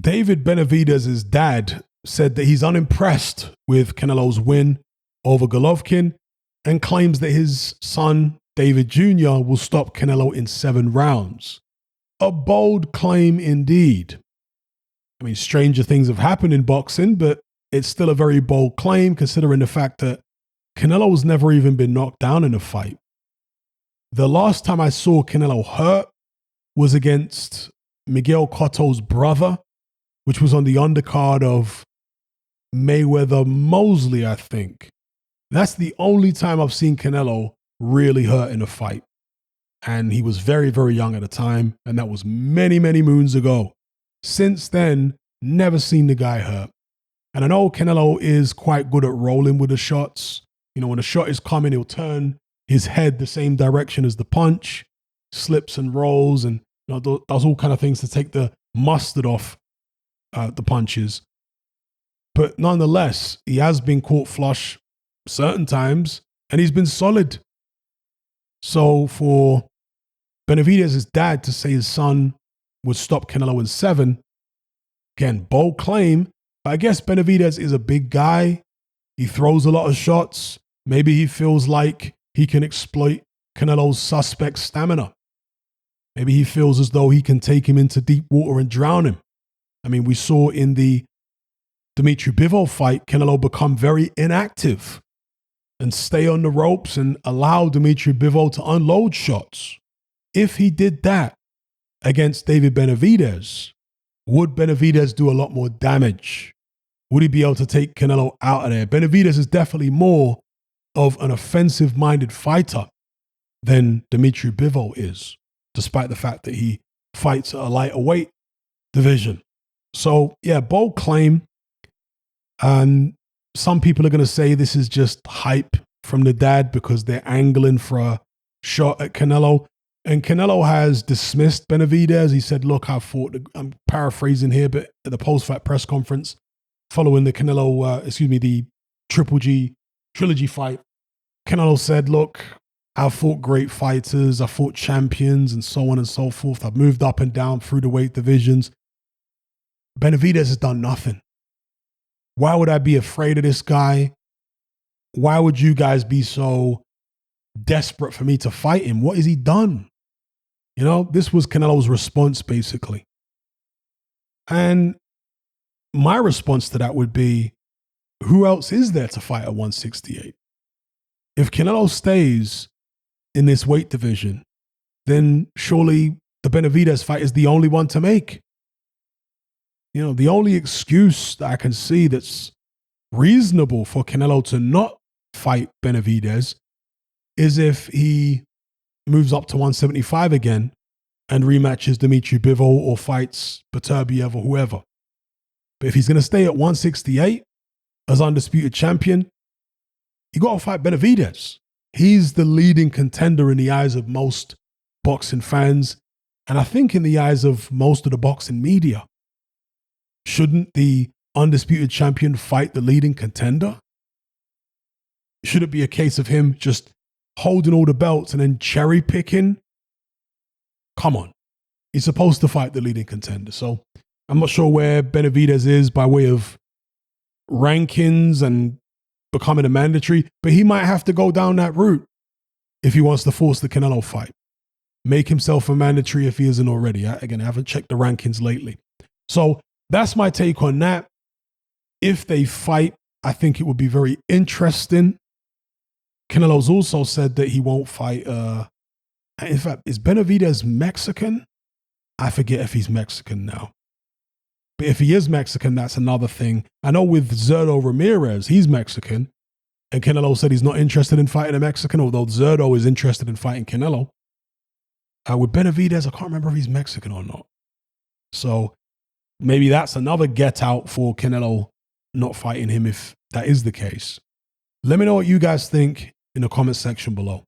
David Benavidez's dad said that he's unimpressed with Canelo's win over Golovkin and claims that his son, David Jr., will stop Canelo in 7 rounds. A bold claim indeed. I mean, stranger things have happened in boxing, but it's still a very bold claim considering the fact that Canelo's never even been knocked down in a fight. The last time I saw Canelo hurt was against Miguel Cotto's brother, which was on the undercard of Mayweather-Mosley, I think. That's the only time I've seen Canelo really hurt in a fight. And he was very, very young at the time, and that was many, many moons ago. Since then, never seen the guy hurt. And I know Canelo is quite good at rolling with the shots. You know, when a shot is coming, he'll turn his head the same direction as the punch, slips and rolls, and does all kind of things to take the mustard off the punches. But nonetheless, he has been caught flush certain times, and he's been solid. So for Benavidez's dad to say his son would stop Canelo in 7, again, bold claim, but I guess Benavidez is a big guy. He throws a lot of shots. Maybe he feels like he can exploit Canelo's suspect stamina. Maybe he feels as though he can take him into deep water and drown him. I mean, we saw in the Dimitri Bivol fight, Canelo become very inactive and stay on the ropes and allow Dimitri Bivol to unload shots. If he did that against David Benavidez, would Benavidez do a lot more damage? Would he be able to take Canelo out of there? Benavidez is definitely more of an offensive-minded fighter than Dimitri Bivol is, despite the fact that he fights at a lighter weight division. So, yeah, bold claim. And some people are going to say this is just hype from the dad because they're angling for a shot at Canelo. And Canelo has dismissed Benavidez. He said, look, I'm paraphrasing here, but at the post-fight press conference following the the Triple G trilogy fight, Canelo said, look, I've fought great fighters, I've fought champions and so on and so forth. I've moved up and down through the weight divisions. Benavidez has done nothing. Why would I be afraid of this guy? Why would you guys be so desperate for me to fight him? What has he done? You know, this was Canelo's response, basically. And my response to that would be, who else is there to fight at 168? If Canelo stays in this weight division, then surely the Benavidez fight is the only one to make. You know, the only excuse that I can see that's reasonable for Canelo to not fight Benavidez is if he moves up to 175 again and rematches Dimitri Bivol or fights Beterbiev or whoever. But if he's going to stay at 168 as undisputed champion, you got to fight Benavidez. He's the leading contender in the eyes of most boxing fans, and I think in the eyes of most of the boxing media. Shouldn't the undisputed champion fight the leading contender? Should it be a case of him just holding all the belts and then cherry picking? Come on. He's supposed to fight the leading contender. So I'm not sure where Benavidez is by way of rankings and becoming a mandatory, but he might have to go down that route if he wants to force the Canelo fight. Make himself a mandatory if he isn't already. Again, I haven't checked the rankings lately. So that's my take on that. If they fight, I think it would be very interesting. Canelo's also said that he won't fight. In fact, is Benavidez Mexican? I forget if he's Mexican now. But if he is Mexican, that's another thing. I know with Zurdo Ramirez, he's Mexican. And Canelo said he's not interested in fighting a Mexican, although Zurdo is interested in fighting Canelo. With Benavidez, I can't remember if he's Mexican or not. So maybe that's another get out for Canelo not fighting him if that is the case. Let me know what you guys think in the comment section below.